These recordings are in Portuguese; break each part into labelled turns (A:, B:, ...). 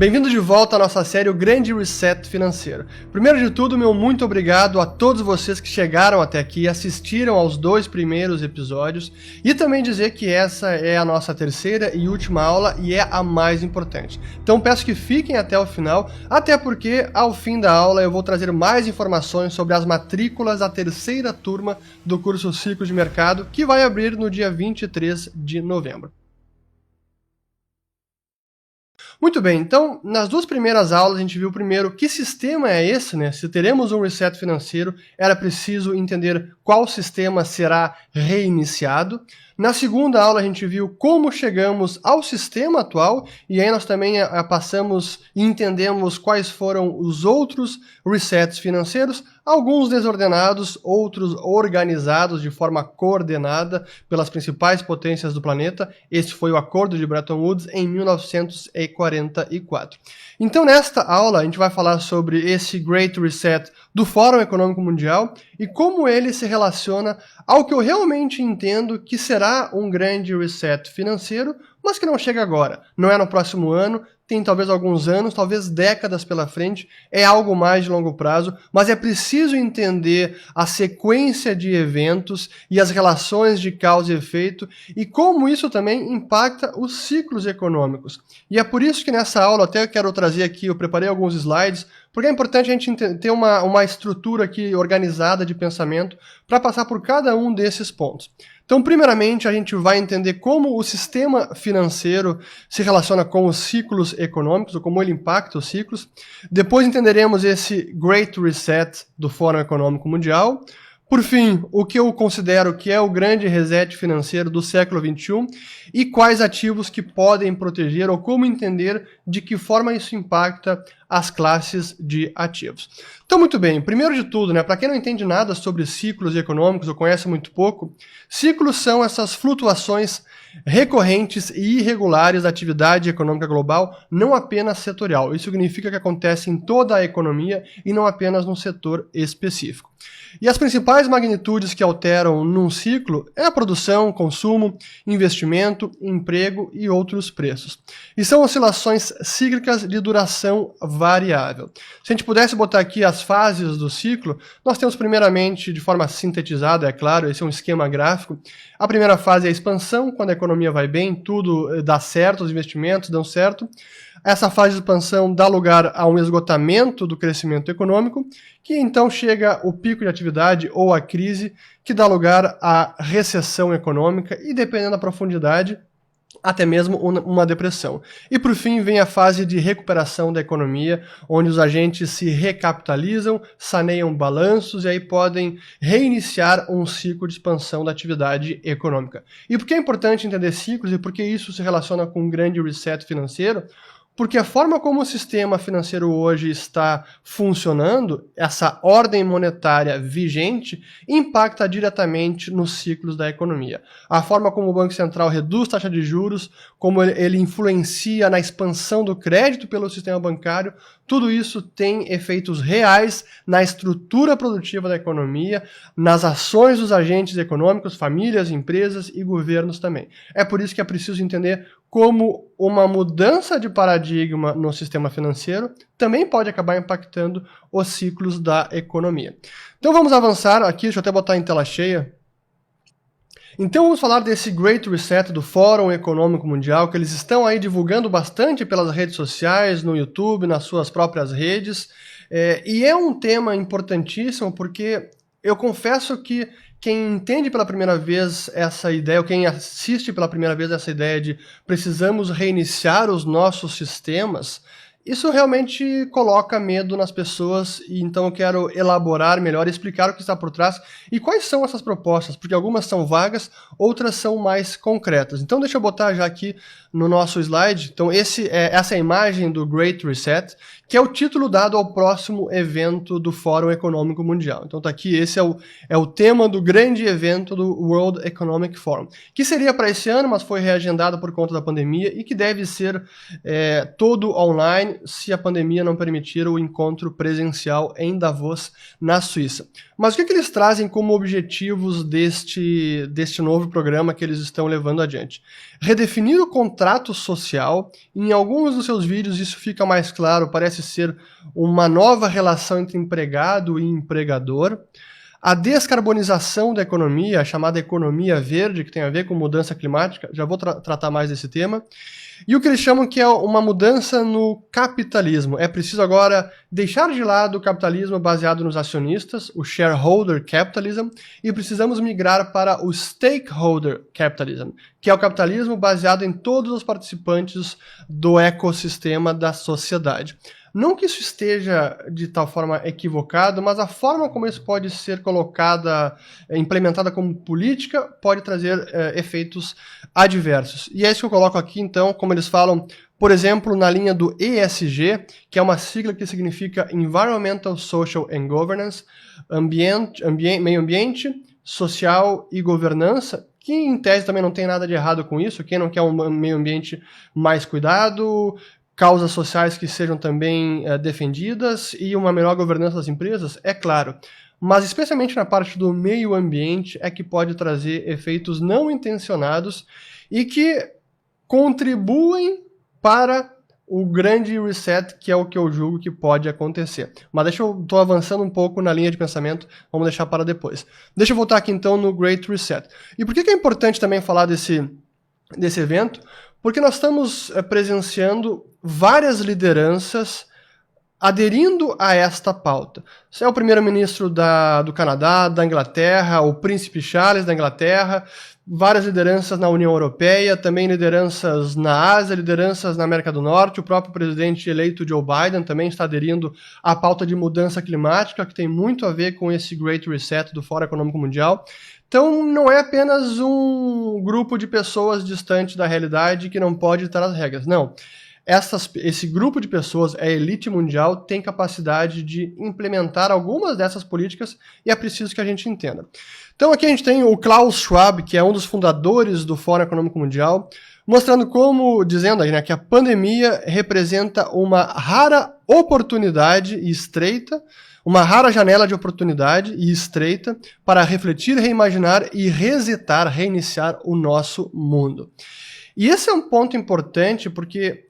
A: Bem-vindo de volta à nossa série O Grande Reset Financeiro. Primeiro de tudo, meu muito obrigado a todos vocês que chegaram até aqui, assistiram aos 2 primeiros episódios e também dizer que essa é a nossa terceira e última aula e é a mais importante. Então peço que fiquem até o final, até porque ao fim da aula eu vou trazer mais informações sobre as matrículas da terceira turma do curso Ciclos de Mercado, que vai abrir no dia 23 de novembro. Muito bem, então, nas 2 primeiras aulas a gente viu primeiro que sistema é esse, né? Se teremos um reset financeiro, era preciso entender qual sistema será reiniciado. Na segunda aula a gente viu como chegamos ao sistema atual, e aí nós também passamos e entendemos quais foram os outros resets financeiros, alguns desordenados, outros organizados de forma coordenada pelas principais potências do planeta. Esse foi o Acordo de Bretton Woods em 1944. Então, nesta aula, a gente vai falar sobre esse Great Reset do Fórum Econômico Mundial e como ele se relaciona ao que eu realmente entendo que será um grande reset financeiro, mas que não chega agora. Não é no próximo ano, tem talvez alguns anos, talvez décadas pela frente, é algo mais de longo prazo, mas é preciso entender a sequência de eventos e as relações de causa e efeito e como isso também impacta os ciclos econômicos. E é por isso que nessa aula, até eu quero trazer aqui, eu preparei alguns slides, porque é importante a gente ter uma estrutura aqui organizada de pensamento para passar por cada um desses pontos. Então, primeiramente, a gente vai entender como o sistema financeiro se relaciona com os ciclos econômicos, ou como ele impacta os ciclos. Depois entenderemos esse Great Reset do Fórum Econômico Mundial. Por fim, o que eu considero que é o grande reset financeiro do século XXI e quais ativos que podem proteger ou como entender de que forma isso impacta as classes de ativos. Então, muito bem, primeiro de tudo, para quem não entende nada sobre ciclos econômicos ou conhece muito pouco, ciclos são essas flutuações recorrentes e irregulares da atividade econômica global, não apenas setorial. Isso significa que acontece em toda a economia e não apenas num setor específico. E as principais magnitudes que alteram num ciclo é a produção, consumo, investimento, emprego e outros preços. E são oscilações cíclicas de duração variável. Se a gente pudesse botar aqui as fases do ciclo, nós temos primeiramente, de forma sintetizada, é claro, esse é um esquema gráfico. A primeira fase é a expansão, quando a economia vai bem, tudo dá certo, os investimentos dão certo. Essa fase de expansão dá lugar a um esgotamento do crescimento econômico, que então chega o pico de atividade ou a crise, que dá lugar à recessão econômica e, dependendo da profundidade, até mesmo uma depressão. E por fim vem a fase de recuperação da economia, onde os agentes se recapitalizam, saneiam balanços e aí podem reiniciar um ciclo de expansão da atividade econômica. E por que é importante entender ciclos e por que isso se relaciona com um grande reset financeiro? Porque a forma como o sistema financeiro hoje está funcionando, essa ordem monetária vigente, impacta diretamente nos ciclos da economia. A forma como o Banco Central reduz taxa de juros, como ele influencia na expansão do crédito pelo sistema bancário, tudo isso tem efeitos reais na estrutura produtiva da economia, nas ações dos agentes econômicos, famílias, empresas e governos também. É por isso que é preciso entender como uma mudança de paradigma no sistema financeiro também pode acabar impactando os ciclos da economia. Então vamos avançar aqui, deixa eu até botar em tela cheia. Então vamos falar desse Great Reset do Fórum Econômico Mundial, que eles estão aí divulgando bastante pelas redes sociais, no YouTube, nas suas próprias redes. E é um tema importantíssimo porque eu confesso que quem entende pela primeira vez essa ideia, ou quem assiste pela primeira vez essa ideia de precisamos reiniciar os nossos sistemas, isso realmente coloca medo nas pessoas e então eu quero elaborar melhor e explicar o que está por trás e quais são essas propostas, porque algumas são vagas, outras são mais concretas. Então deixa eu botar já aqui no nosso slide, então essa é a imagem do Great Reset, que é o título dado ao próximo evento do Fórum Econômico Mundial. Então tá aqui, esse é o tema do grande evento do World Economic Forum, que seria para esse ano, mas foi reagendado por conta da pandemia e que deve ser todo online online se a pandemia não permitir o encontro presencial em Davos, na Suíça. Mas o que eles trazem como objetivos deste novo programa que eles estão levando adiante? Redefinir o contrato social. Em alguns dos seus vídeos isso fica mais claro, parece ser uma nova relação entre empregado e empregador. A descarbonização da economia, a chamada economia verde, que tem a ver com mudança climática, já vou tratar mais desse tema. E o que eles chamam que é uma mudança no capitalismo. É preciso agora deixar de lado o capitalismo baseado nos acionistas, o shareholder capitalism, e precisamos migrar para o stakeholder capitalism, que é o capitalismo baseado em todos os participantes do ecossistema da sociedade. Não que isso esteja de tal forma equivocado, mas a forma como isso pode ser implementada como política, pode trazer efeitos adversos. E é isso que eu coloco aqui, então, como eles falam, por exemplo, na linha do ESG, que é uma sigla que significa Environmental, Social and Governance, meio ambiente, social e governança, que em tese também não tem nada de errado com isso. Quem não quer um meio ambiente mais cuidado, causas sociais que sejam também defendidas e uma melhor governança das empresas, é claro. Mas especialmente na parte do meio ambiente é que pode trazer efeitos não intencionados e que contribuem para o grande reset, que é o que eu julgo que pode acontecer. Mas estou avançando um pouco na linha de pensamento, vamos deixar para depois. Deixa eu voltar aqui então no Great Reset. E por que é importante também falar desse evento? Porque nós estamos presenciando várias lideranças aderindo a esta pauta. Você é o primeiro-ministro do Canadá, da Inglaterra, o príncipe Charles da Inglaterra, várias lideranças na União Europeia, também lideranças na Ásia, lideranças na América do Norte, o próprio presidente eleito Joe Biden também está aderindo à pauta de mudança climática, que tem muito a ver com esse Great Reset do Fórum Econômico Mundial. Então, não é apenas um grupo de pessoas distante da realidade que não pode ditar as regras. Não. Esse grupo de pessoas, a elite mundial, tem capacidade de implementar algumas dessas políticas e é preciso que a gente entenda. Então, aqui a gente tem o Klaus Schwab, que é um dos fundadores do Fórum Econômico Mundial, mostrando como, dizendo aí, né, que a pandemia representa uma rara oportunidade e estreita, uma rara janela de oportunidade e estreita para refletir, reimaginar e resetar, reiniciar o nosso mundo. E esse é um ponto importante porque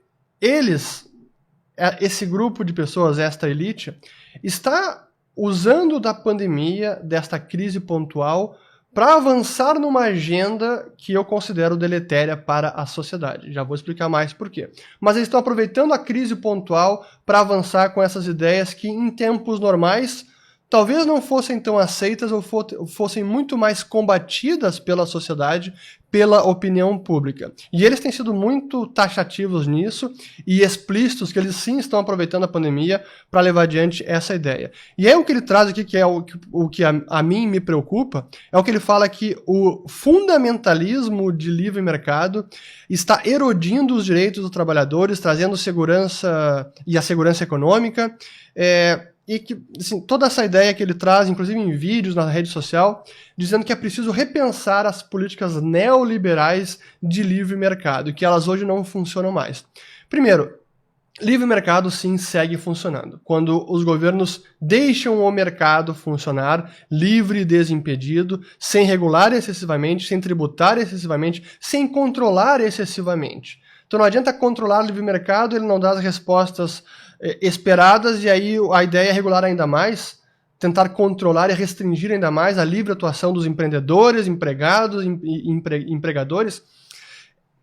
A: esse grupo de pessoas, esta elite, está usando da pandemia, desta crise pontual, para avançar numa agenda que eu considero deletéria para a sociedade. Já vou explicar mais por quê. Mas eles estão aproveitando a crise pontual para avançar com essas ideias que, em tempos normais, talvez não fossem tão aceitas ou fossem muito mais combatidas pela sociedade, pela opinião pública. E eles têm sido muito taxativos nisso e explícitos que eles sim estão aproveitando a pandemia para levar adiante essa ideia. E aí o que ele traz aqui, que é o que a mim me preocupa, é o que ele fala que o fundamentalismo de livre mercado está erodindo os direitos dos trabalhadores, trazendo segurança e a segurança econômica, e que, assim, toda essa ideia que ele traz, inclusive em vídeos na rede social, dizendo que é preciso repensar as políticas neoliberais de livre mercado, e que elas hoje não funcionam mais. Primeiro, livre mercado sim segue funcionando. Quando os governos deixam o mercado funcionar livre e desimpedido, sem regular excessivamente, sem tributar excessivamente, sem controlar excessivamente. Então não adianta controlar o livre mercado, ele não dá as respostas esperadas, e aí a ideia é regular ainda mais, tentar controlar e restringir ainda mais a livre atuação dos empreendedores, empregados e empregadores,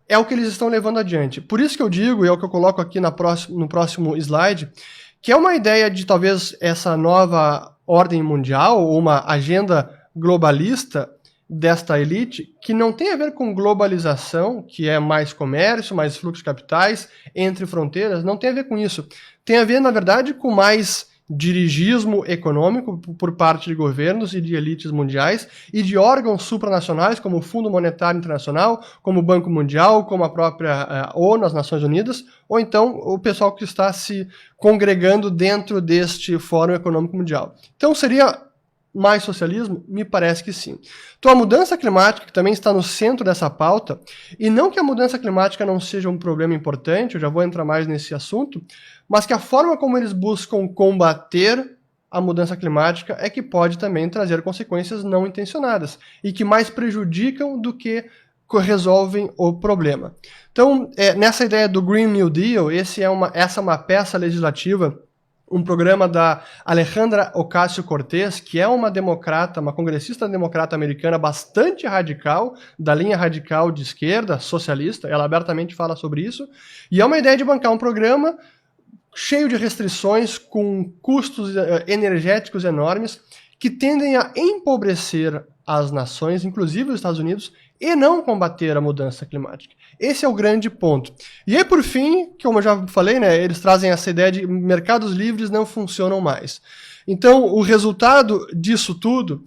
A: é o que eles estão levando adiante. Por isso que eu digo, e é o que eu coloco aqui no próximo slide, que é uma ideia de talvez essa nova ordem mundial, ou uma agenda globalista desta elite, que não tem a ver com globalização, que é mais comércio, mais fluxo de capitais entre fronteiras, não tem a ver com isso. Tem a ver, na verdade, com mais dirigismo econômico por parte de governos e de elites mundiais e de órgãos supranacionais, como o Fundo Monetário Internacional, como o Banco Mundial, como a própria ONU, as Nações Unidas, ou então o pessoal que está se congregando dentro deste Fórum Econômico Mundial. Então seria mais socialismo? Me parece que sim. Então a mudança climática, que também está no centro dessa pauta, e não que a mudança climática não seja um problema importante, eu já vou entrar mais nesse assunto, mas que a forma como eles buscam combater a mudança climática é que pode também trazer consequências não intencionadas, e que mais prejudicam do que resolvem o problema. Então, nessa ideia do Green New Deal, essa é uma peça legislativa, um programa da Alejandra Ocasio-Cortez, que é uma democrata, uma congressista democrata americana bastante radical, da linha radical de esquerda, socialista, ela abertamente fala sobre isso, e é uma ideia de bancar um programa cheio de restrições, com custos energéticos enormes, que tendem a empobrecer as nações, inclusive os Estados Unidos, e não combater a mudança climática. Esse é o grande ponto. E aí, por fim, como eu já falei, né, eles trazem essa ideia de mercados livres não funcionam mais. Então, o resultado disso tudo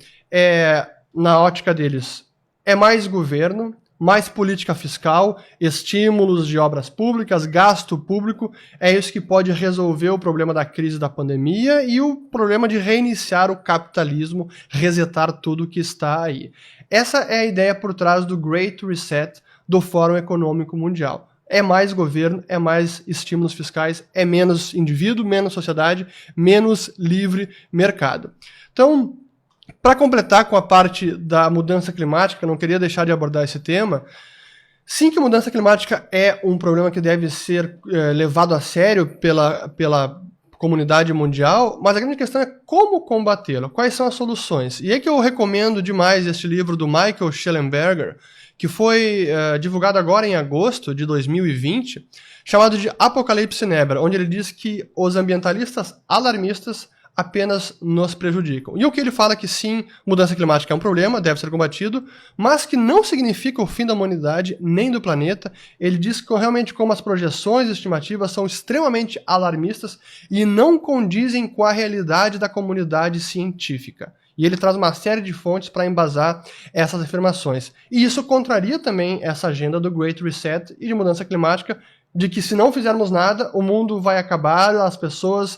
A: na ótica deles, é mais governo, mais política fiscal, estímulos de obras públicas, gasto público, é isso que pode resolver o problema da crise da pandemia e o problema de reiniciar o capitalismo, resetar tudo que está aí. Essa é a ideia por trás do Great Reset do Fórum Econômico Mundial. É mais governo, é mais estímulos fiscais, é menos indivíduo, menos sociedade, menos livre mercado. Então, para completar com a parte da mudança climática, não queria deixar de abordar esse tema. Sim, que a mudança climática é um problema que deve ser levado a sério pela comunidade mundial, mas a grande questão é como combatê-la, quais são as soluções. E é que eu recomendo demais este livro do Michael Shellenberger, que foi divulgado agora em agosto de 2020, chamado de Apocalipse Never, onde ele diz que os ambientalistas alarmistas apenas nos prejudicam. E o que ele fala é que sim, mudança climática é um problema, deve ser combatido, mas que não significa o fim da humanidade nem do planeta. Ele diz que realmente como as projeções estimativas são extremamente alarmistas e não condizem com a realidade da comunidade científica. E ele traz uma série de fontes para embasar essas afirmações. E isso contraria também essa agenda do Great Reset e de mudança climática, de que se não fizermos nada, o mundo vai acabar, as pessoas,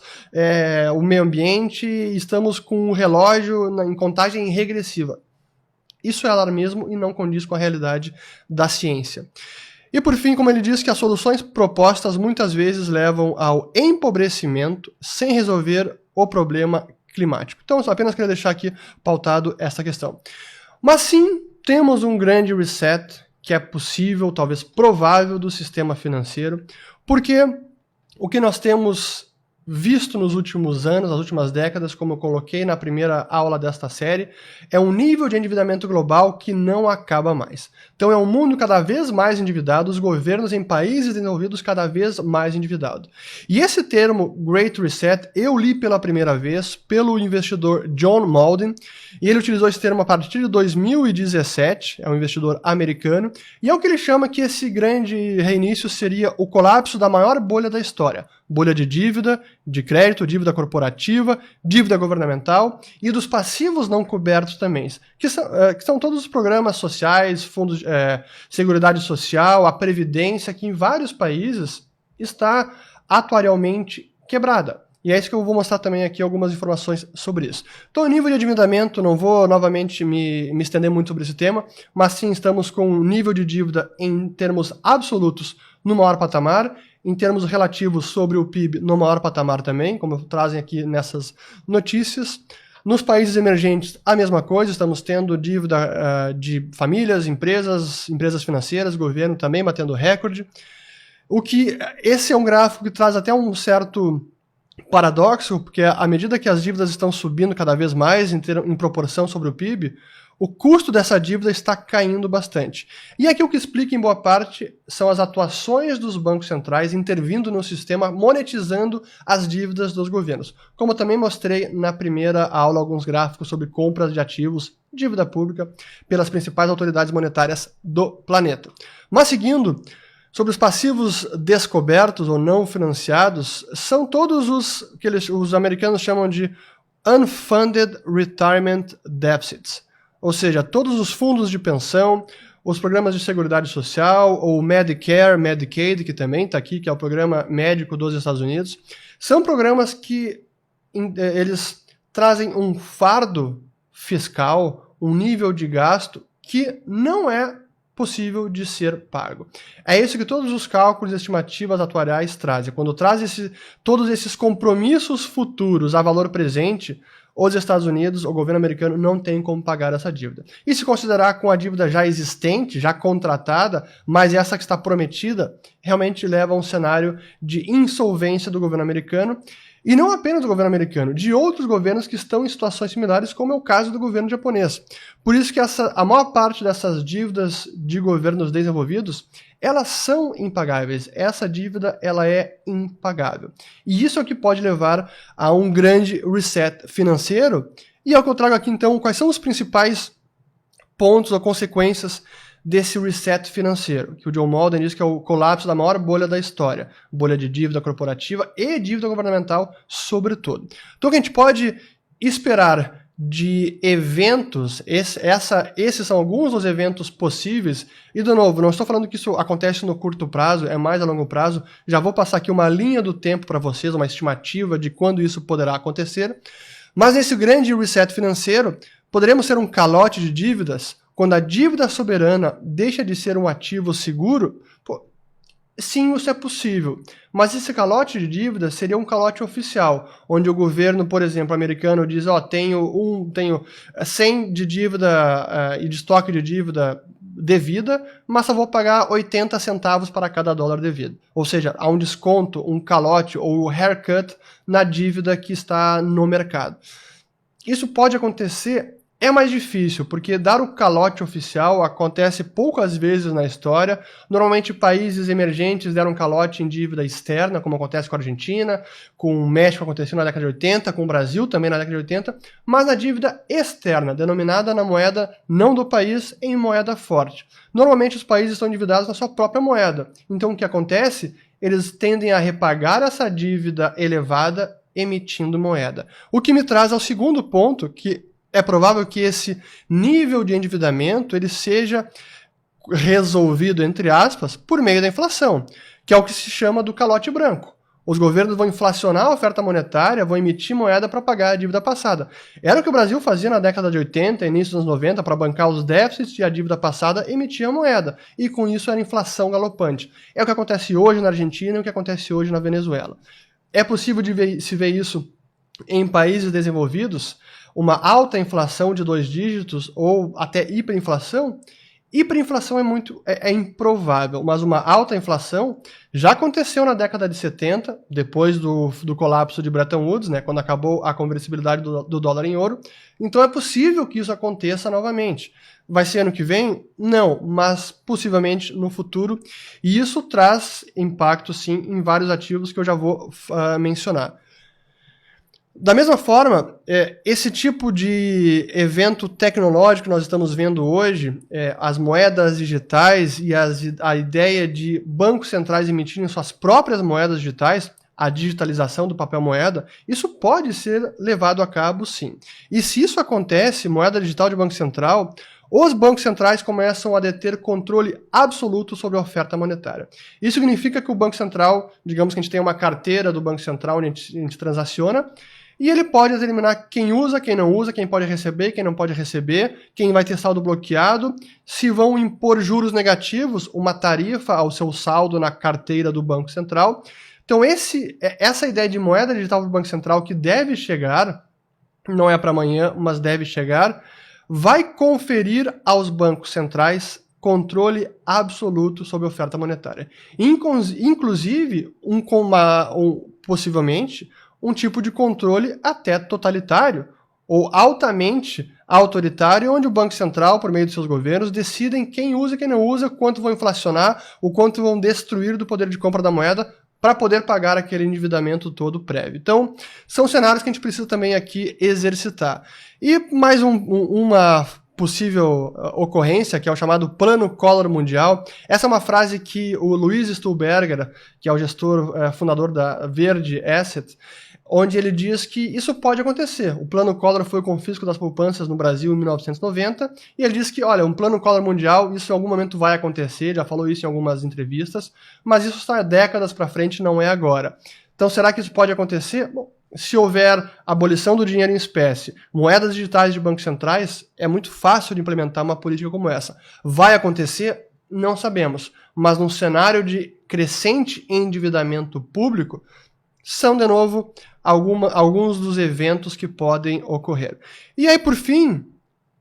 A: o meio ambiente, estamos com o relógio em contagem regressiva. Isso é alarmismo e não condiz com a realidade da ciência. E por fim, como ele diz, que as soluções propostas muitas vezes levam ao empobrecimento sem resolver o problema climático. Então, eu só apenas queria deixar aqui pautado essa questão. Mas sim, temos um grande reset que é possível, talvez provável, do sistema financeiro, porque o que nós temos visto nos últimos anos, nas últimas décadas, como eu coloquei na primeira aula desta série, é um nível de endividamento global que não acaba mais. Então é um mundo cada vez mais endividado, os governos em países desenvolvidos cada vez mais endividados. E esse termo Great Reset eu li pela primeira vez pelo investidor John Malden, e ele utilizou esse termo a partir de 2017, é um investidor americano, e é o que ele chama que esse grande reinício seria o colapso da maior bolha da história. Bolha de dívida, de crédito, dívida corporativa, dívida governamental e dos passivos não cobertos também, que são todos os programas sociais, fundos, seguridade social, a previdência, que em vários países está atuarialmente quebrada. E é isso que eu vou mostrar também aqui algumas informações sobre isso. Então, o nível de endividamento, não vou novamente me estender muito sobre esse tema, mas sim estamos com um nível de dívida em termos absolutos no maior patamar, em termos relativos sobre o PIB no maior patamar também, como trazem aqui nessas notícias. Nos países emergentes, a mesma coisa, estamos tendo dívida de famílias, empresas financeiras, governo também batendo recorde. Esse é um gráfico que traz até um certo paradoxo, porque à medida que as dívidas estão subindo cada vez mais em proporção sobre o PIB, o custo dessa dívida está caindo bastante. E aqui o que explica em boa parte são as atuações dos bancos centrais intervindo no sistema, monetizando as dívidas dos governos. Como eu também mostrei na primeira aula alguns gráficos sobre compras de ativos, dívida pública, pelas principais autoridades monetárias do planeta. Mas seguindo, sobre os passivos descobertos ou não financiados, são todos os que os americanos chamam de Unfunded Retirement Deficits. Ou seja, todos os fundos de pensão, os programas de seguridade social, ou Medicare, Medicaid, que também está aqui, que é o programa médico dos Estados Unidos, são programas que eles trazem um fardo fiscal, um nível de gasto que não é possível de ser pago. É isso que todos os cálculos e estimativas atuariais trazem. Quando traz todos esses compromissos futuros a valor presente, os Estados Unidos, o governo americano, não tem como pagar essa dívida. E se considerar com a dívida já existente, já contratada, mas essa que está prometida, realmente leva a um cenário de insolvência do governo americano, e não apenas do governo americano, de outros governos que estão em situações similares, como é o caso do governo japonês. Por isso que a maior parte dessas dívidas de governos desenvolvidos, elas são impagáveis. Essa dívida, ela é impagável. E isso é o que pode levar a um grande reset financeiro. E é o que eu trago aqui, então, quais são os principais pontos ou consequências desse reset financeiro, que o John Malden diz que é o colapso da maior bolha da história, bolha de dívida corporativa e dívida governamental, sobretudo. Então, o que a gente pode esperar de eventos, esses são alguns dos eventos possíveis, e de novo, não estou falando que isso acontece no curto prazo, é mais a longo prazo, já vou passar aqui uma linha do tempo para vocês, uma estimativa de quando isso poderá acontecer, mas nesse grande reset financeiro, poderemos ter um calote de dívidas. Quando a dívida soberana deixa de ser um ativo seguro, sim, isso é possível. Mas esse calote de dívida seria um calote oficial, onde o governo, por exemplo, americano diz, tenho 100 de dívida e de estoque de dívida devida, mas só vou pagar 80 centavos para cada dólar devido. Ou seja, há um desconto, um calote ou haircut na dívida que está no mercado. Isso pode acontecer. É mais difícil, porque dar o calote oficial acontece poucas vezes na história. Normalmente países emergentes deram calote em dívida externa, como acontece com a Argentina, com o México aconteceu na década de 80, com o Brasil também na década de 80, mas na dívida externa, denominada na moeda não do país, em moeda forte. Normalmente os países estão endividados na sua própria moeda. Então o que acontece? Eles tendem a repagar essa dívida elevada emitindo moeda. O que me traz ao segundo ponto, que é provável que esse nível de endividamento ele seja resolvido, entre aspas, por meio da inflação, que é o que se chama do calote branco. Os governos vão inflacionar a oferta monetária, vão emitir moeda para pagar a dívida passada. Era o que o Brasil fazia na década de 80, início dos anos 90, para bancar os déficits e a dívida passada emitia moeda. E com isso era inflação galopante. É o que acontece hoje na Argentina e o que acontece hoje na Venezuela. É possível se ver isso em países desenvolvidos, uma alta inflação de 2 dígitos ou até hiperinflação? Hiperinflação é improvável, mas uma alta inflação já aconteceu na década de 70, depois do colapso de Bretton Woods, né, quando acabou a conversibilidade do dólar em ouro. Então é possível que isso aconteça novamente. Vai ser ano que vem? Não, mas possivelmente no futuro. E isso traz impacto, sim, em vários ativos que eu já vou mencionar. Da mesma forma, esse tipo de evento tecnológico que nós estamos vendo hoje, as moedas digitais e a ideia de bancos centrais emitirem suas próprias moedas digitais, a digitalização do papel moeda, isso pode ser levado a cabo sim. E se isso acontece, moeda digital de banco central, os bancos centrais começam a deter controle absoluto sobre a oferta monetária. Isso significa que o Banco Central, digamos que a gente tem uma carteira do Banco Central onde a gente transaciona, e ele pode determinar quem usa, quem não usa, quem pode receber, quem não pode receber, quem vai ter saldo bloqueado, se vão impor juros negativos, uma tarifa ao seu saldo na carteira do Banco Central. Então essa ideia de moeda digital do Banco Central que deve chegar, não é para amanhã, mas deve chegar, vai conferir aos bancos centrais controle absoluto sobre a oferta monetária. Inclusive, possivelmente, um tipo de controle até totalitário ou altamente autoritário, onde o Banco Central, por meio de seus governos, decidem quem usa e quem não usa, quanto vão inflacionar, o quanto vão destruir do poder de compra da moeda para poder pagar aquele endividamento todo prévio. Então, são cenários que a gente precisa também aqui exercitar. E mais uma possível ocorrência, que é o chamado Plano Collor Mundial. Essa é uma frase que o Luiz Stuhlberger, que é o gestor fundador da Verde Asset, onde ele diz que isso pode acontecer. O Plano Collor foi o confisco das poupanças no Brasil em 1990, e ele diz que, olha, um Plano Collor Mundial, isso em algum momento vai acontecer, já falou isso em algumas entrevistas, mas isso está décadas para frente, não é agora. Então, será que isso pode acontecer? Bom, se houver abolição do dinheiro em espécie, moedas digitais de bancos centrais, é muito fácil de implementar uma política como essa. Vai acontecer? Não sabemos. Mas num cenário de crescente endividamento público, são, de novo, alguns dos eventos que podem ocorrer. E aí, por fim,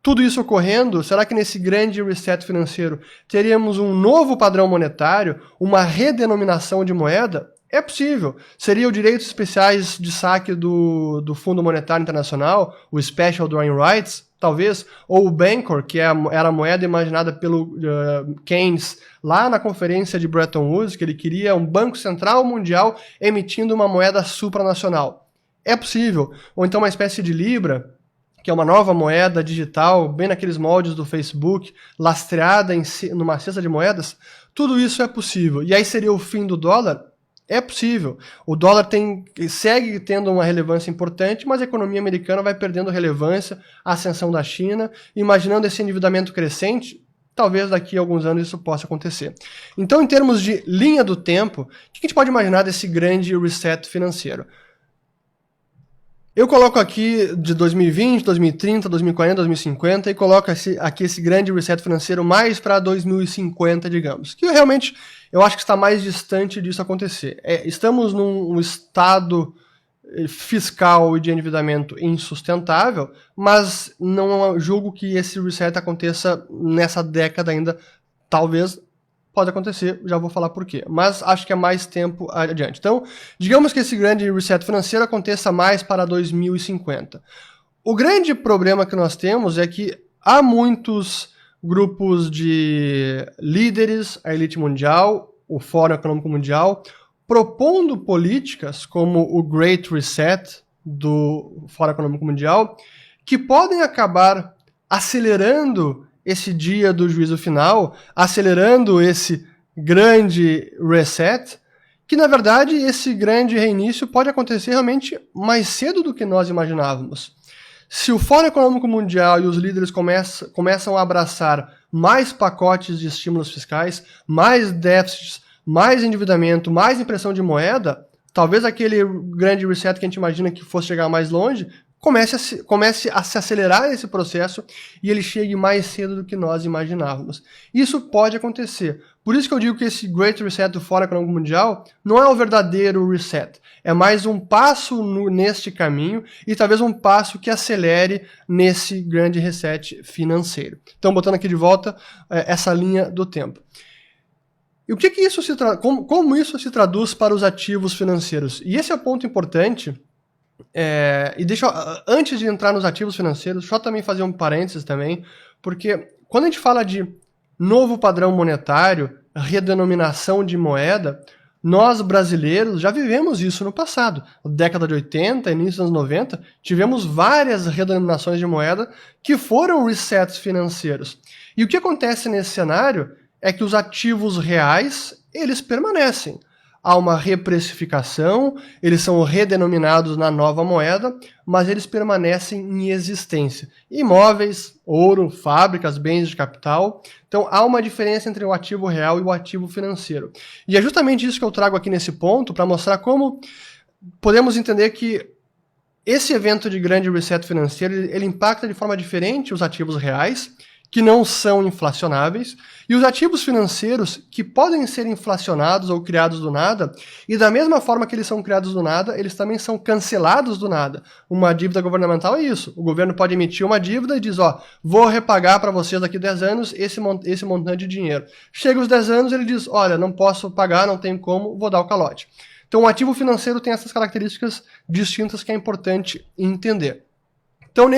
A: tudo isso ocorrendo, será que nesse grande reset financeiro teríamos um novo padrão monetário, uma redenominação de moeda? É possível. Seria o direitos especiais de saque do Fundo Monetário Internacional, o Special Drawing Rights, talvez, ou o Bancor, que era a moeda imaginada pelo Keynes lá na conferência de Bretton Woods, que ele queria um Banco Central Mundial emitindo uma moeda supranacional. É possível. Ou então uma espécie de Libra, que é uma nova moeda digital, bem naqueles moldes do Facebook, lastreada numa cesta de moedas. Tudo isso é possível. E aí seria o fim do dólar? É possível. O dólar segue tendo uma relevância importante, mas a economia americana vai perdendo relevância, a ascensão da China. Imaginando esse endividamento crescente, talvez daqui a alguns anos isso possa acontecer. Então, em termos de linha do tempo, o que a gente pode imaginar desse grande reset financeiro? Eu coloco aqui de 2020, 2030, 2040, 2050 e coloco aqui esse grande reset financeiro mais para 2050, digamos. Que realmente eu acho que está mais distante disso acontecer. Estamos num estado fiscal e de endividamento insustentável, mas não julgo que esse reset aconteça nessa década ainda. Talvez pode acontecer, já vou falar por quê. Mas acho que é mais tempo adiante. Então, digamos que esse grande reset financeiro aconteça mais para 2050. O grande problema que nós temos é que há muitos grupos de líderes, a elite mundial, o Fórum Econômico Mundial, propondo políticas como o Great Reset do Fórum Econômico Mundial, que podem acabar acelerando esse dia do juízo final, acelerando esse grande reset, que na verdade esse grande reinício pode acontecer realmente mais cedo do que nós imaginávamos. Se o Fórum Econômico Mundial e os líderes começam a abraçar mais pacotes de estímulos fiscais, mais déficits, mais endividamento, mais impressão de moeda, talvez aquele grande reset que a gente imagina que fosse chegar mais longe, comece a se acelerar esse processo e ele chegue mais cedo do que nós imaginávamos. Isso pode acontecer. Por isso que eu digo que esse Great Reset do Fórum Econômico Mundial não é o verdadeiro reset. É mais um passo neste caminho e talvez um passo que acelere nesse grande reset financeiro. Então, botando aqui de volta essa linha do tempo. E o que isso como isso se traduz para os ativos financeiros? E esse é o ponto importante. Antes de entrar nos ativos financeiros, deixa eu também fazer um parênteses também, porque quando a gente fala de novo padrão monetário, redenominação de moeda, nós brasileiros já vivemos isso no passado. Na década de 80, início dos anos 90, tivemos várias redenominações de moeda que foram resets financeiros. E o que acontece nesse cenário é que os ativos reais, eles permanecem. Há uma reprecificação, eles são redenominados na nova moeda, mas eles permanecem em existência. Imóveis, ouro, fábricas, bens de capital. Então há uma diferença entre o ativo real e o ativo financeiro. E é justamente isso que eu trago aqui nesse ponto, para mostrar como podemos entender que esse evento de grande reset financeiro, ele impacta de forma diferente os ativos reais, que não são inflacionáveis, e os ativos financeiros que podem ser inflacionados ou criados do nada, e da mesma forma que eles são criados do nada, eles também são cancelados do nada. Uma dívida governamental é isso. O governo pode emitir uma dívida e diz, vou repagar para vocês daqui a 10 anos esse montante de dinheiro. Chega os 10 anos, ele diz, olha, não posso pagar, não tenho como, vou dar o calote. Então o ativo financeiro tem essas características distintas que é importante entender. Então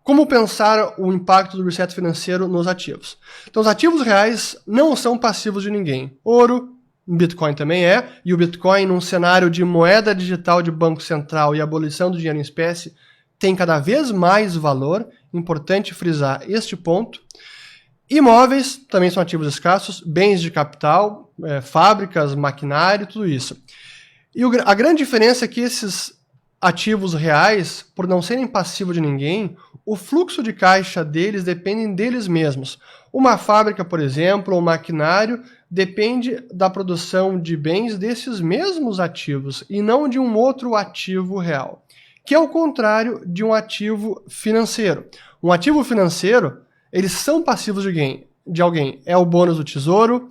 A: como pensar o impacto do reset financeiro nos ativos? Então, os ativos reais não são passivos de ninguém. Ouro, Bitcoin também é, e o Bitcoin, num cenário de moeda digital de banco central e abolição do dinheiro em espécie, tem cada vez mais valor. Importante frisar este ponto. Imóveis também são ativos escassos, bens de capital, fábricas, maquinário, tudo isso. E a grande diferença é que esses ativos reais, por não serem passivos de ninguém, o fluxo de caixa deles depende deles mesmos. Uma fábrica, por exemplo, ou um maquinário, depende da produção de bens desses mesmos ativos e não de um outro ativo real, que é o contrário de um ativo financeiro. Um ativo financeiro, eles são passivos de alguém. É o bônus do tesouro,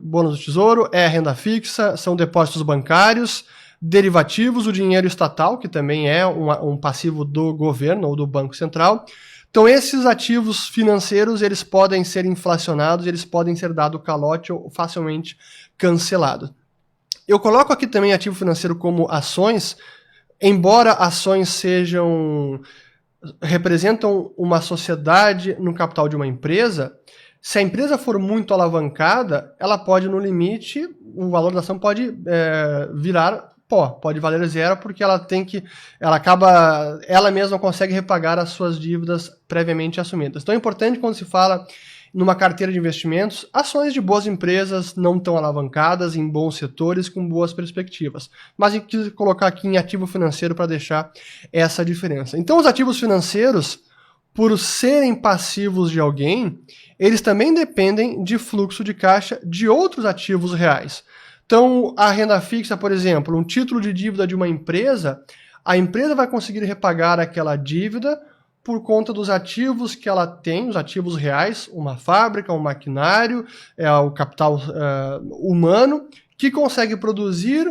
A: bônus do tesouro, é a renda fixa, são depósitos bancários, derivativos, o dinheiro estatal, que também é um passivo do governo ou do Banco Central. Então, esses ativos financeiros, eles podem ser inflacionados, eles podem ser dado calote ou facilmente cancelados. Eu coloco aqui também ativo financeiro como ações, embora ações representam uma sociedade no capital de uma empresa. Se a empresa for muito alavancada, ela pode, no limite, o valor da ação pode virar pó, pode valer zero, porque ela mesma consegue repagar as suas dívidas previamente assumidas. Então é importante, quando se fala numa carteira de investimentos, ações de boas empresas, não tão alavancadas, em bons setores, com boas perspectivas. Mas eu quis colocar aqui em ativo financeiro para deixar essa diferença. Então os ativos financeiros, por serem passivos de alguém, eles também dependem de fluxo de caixa de outros ativos reais. Então, a renda fixa, por exemplo, um título de dívida de uma empresa, a empresa vai conseguir repagar aquela dívida por conta dos ativos que ela tem, os ativos reais, uma fábrica, um maquinário, o capital humano, que consegue produzir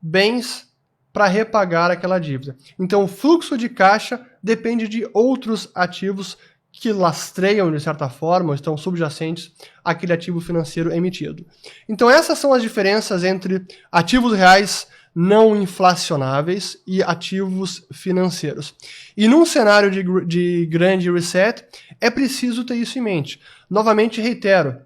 A: bens para repagar aquela dívida. Então, o fluxo de caixa depende de outros ativos que lastreiam, de certa forma, ou estão subjacentes àquele ativo financeiro emitido. Então essas são as diferenças entre ativos reais não inflacionáveis e ativos financeiros. E num cenário de grande reset, é preciso ter isso em mente. Novamente, reitero,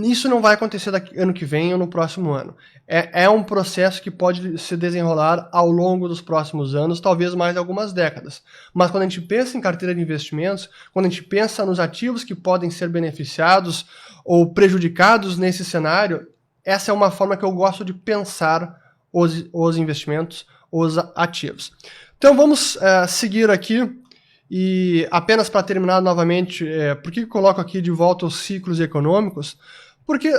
A: isso não vai acontecer ano que vem ou no próximo ano. É um processo que pode se desenrolar ao longo dos próximos anos, talvez mais algumas décadas. Mas quando a gente pensa em carteira de investimentos, quando a gente pensa nos ativos que podem ser beneficiados ou prejudicados nesse cenário, essa é uma forma que eu gosto de pensar os investimentos, os ativos. Então vamos seguir aqui. E apenas para terminar novamente, por que eu coloco aqui de volta os ciclos econômicos? Porque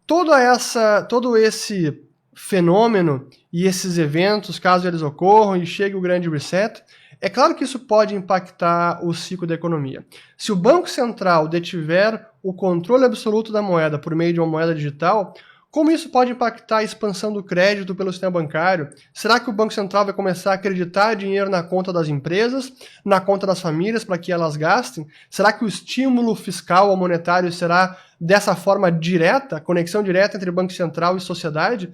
A: todo esse fenômeno e esses eventos, caso eles ocorram e chegue o grande reset, é claro que isso pode impactar o ciclo da economia. Se o Banco Central detiver o controle absoluto da moeda por meio de uma moeda digital, como isso pode impactar a expansão do crédito pelo sistema bancário? Será que o Banco Central vai começar a acreditar dinheiro na conta das empresas, na conta das famílias, para que elas gastem? Será que o estímulo fiscal ou monetário será dessa forma direta, conexão direta entre Banco Central e sociedade?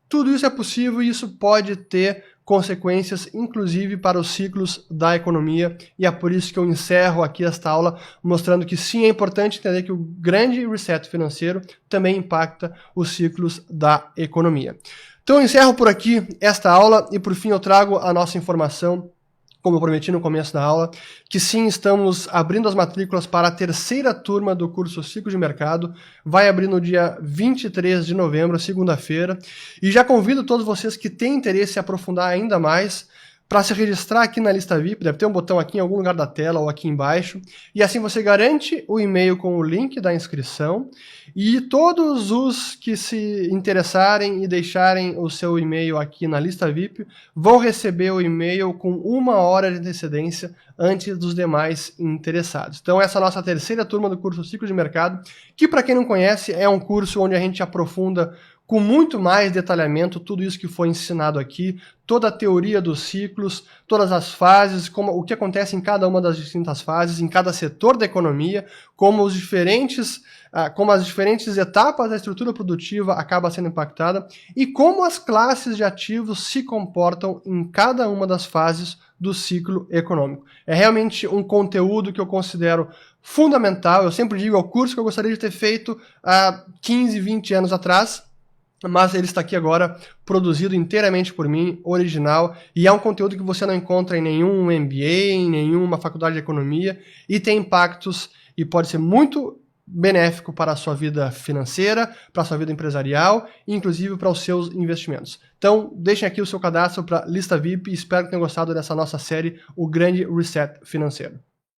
A: Tudo isso é possível e isso pode ter consequências, inclusive para os ciclos da economia, e é por isso que eu encerro aqui esta aula, mostrando que sim, é importante entender que o grande reset financeiro também impacta os ciclos da economia. Então eu encerro por aqui esta aula, e por fim eu trago a nossa informação, como eu prometi no começo da aula, que sim, estamos abrindo as matrículas para a terceira turma do curso Ciclo de Mercado. Vai abrir no dia 23 de novembro, segunda-feira. E já convido todos vocês que têm interesse em aprofundar ainda mais para se registrar aqui na lista VIP. Deve ter um botão aqui em algum lugar da tela ou aqui embaixo. E assim você garante o e-mail com o link da inscrição. E todos os que se interessarem e deixarem o seu e-mail aqui na lista VIP vão receber o e-mail com 1 hora de antecedência antes dos demais interessados. Então essa é a nossa terceira turma do curso Ciclo de Mercado, que para quem não conhece é um curso onde a gente aprofunda com muito mais detalhamento tudo isso que foi ensinado aqui, toda a teoria dos ciclos, todas as fases, o que acontece em cada uma das distintas fases, em cada setor da economia, como as diferentes etapas da estrutura produtiva acabam sendo impactadas e como as classes de ativos se comportam em cada uma das fases do ciclo econômico. É realmente um conteúdo que eu considero fundamental. Eu sempre digo, é o curso que eu gostaria de ter feito há 15, 20 anos atrás, mas ele está aqui agora, produzido inteiramente por mim, original, e é um conteúdo que você não encontra em nenhum MBA, em nenhuma faculdade de economia, e tem impactos e pode ser muito benéfico para a sua vida financeira, para a sua vida empresarial, e inclusive para os seus investimentos. Então, deixem aqui o seu cadastro para a lista VIP e espero que tenham gostado dessa nossa série, O Grande Reset Financeiro.